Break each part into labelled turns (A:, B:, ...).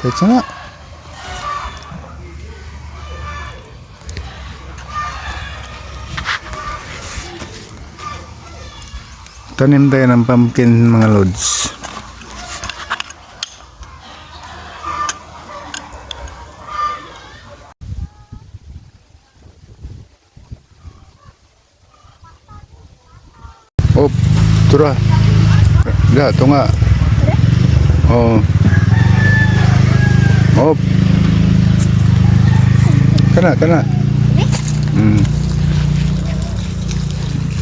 A: Kahit sana. Tanim tayo ng pumpkin mga lods. Oh, tura. Da, ito nga. Oh. Oh. Kana.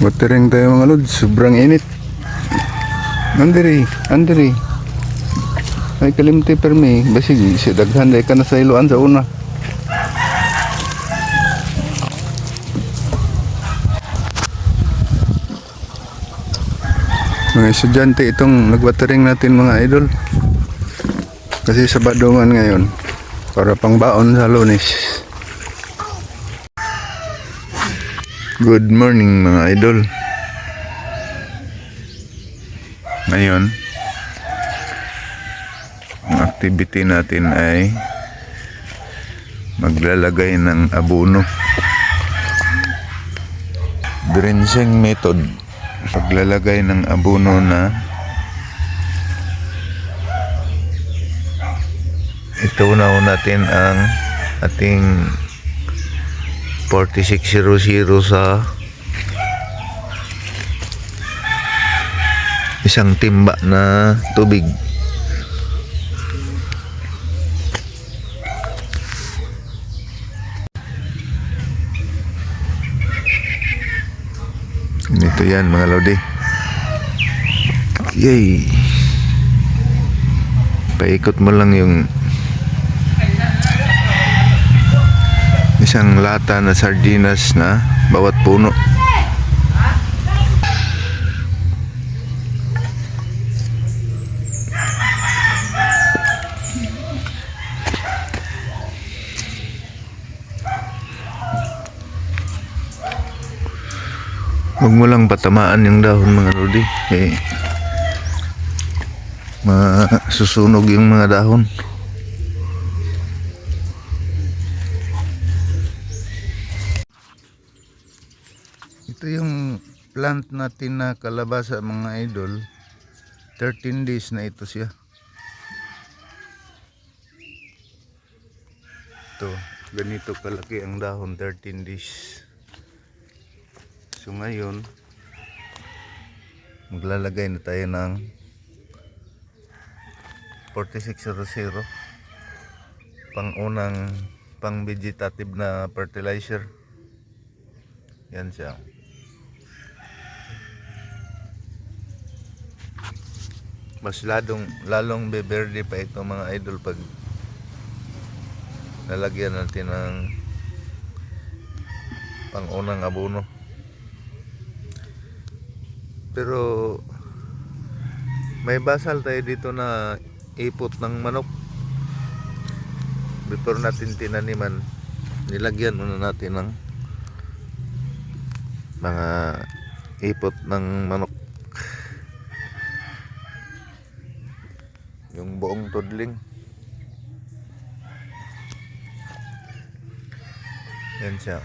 A: Watering tayo mga lods, sobrang init. Andiri. Ay kalimti permi, basig si daghan day ka na sa iluan sa una. Mga estudyante itong nagwatering natin mga idol. Kasi sa Badungan ngayon para pangbaon sa Lunes. Good morning mga idol. Ngayon ang activity natin ay maglalagay ng abono. Drenching method. Paglalagay ng abono na itunaw natin ang ating 4600 sa isang timba na tubig. Ito yan mga lodi. Yay! Paikot mo lang yung isang lata na sardinas na bawat puno. Huwag mo lang patamaan yung dahon mga lodi, masusunog yung mga dahon. Ito yung plant natin na kalabasa mga idol. 13 days na ito siya. Ito, ganito kalaki ang dahon, 13 days. So ngayon maglalagay na tayo ng 4600 pang vegetative na fertilizer. Yan siya. Mas lalong beberde pa ito mga idol pag nalagyan natin ng pangunang abono. Pero may basal tayo dito na ipot ng manok. Before natin tinaniman, nilagyan muna natin ng mga ipot ng manok. Yung buong tudling. Yan siya.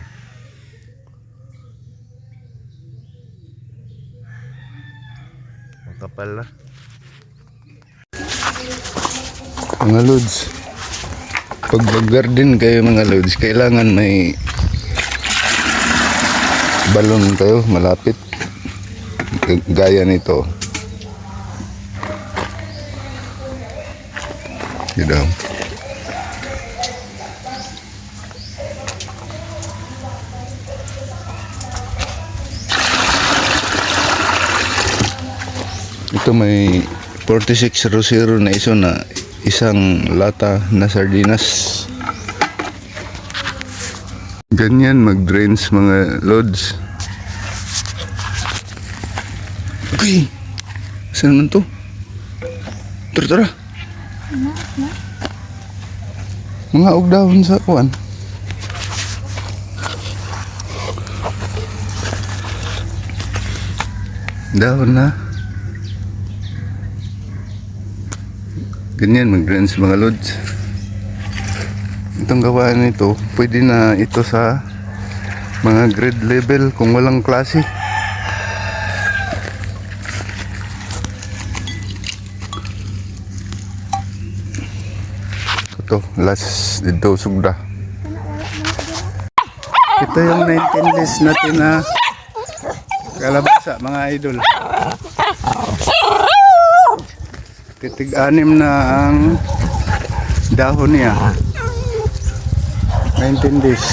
A: Kapal na mga lods. Pag garden kayo mga lods, kailangan may balon kayo malapit gaya nito. Gitu. Ito may 4600 na iso na isang lata na sardinas. Ganyan mag-drains mga lods. Okay. Saan naman to? Tara. Mga og dahon sa kuan. Dahon na. Ganyan mag-drains mga lods. Itong gawaan nito, pwede na ito sa mga grade level kung walang klase. Ito, last dito sugda. Ito yung 19 days natin na kalabasa mga idol. Titig-anim na ang dahon niya. 19 days.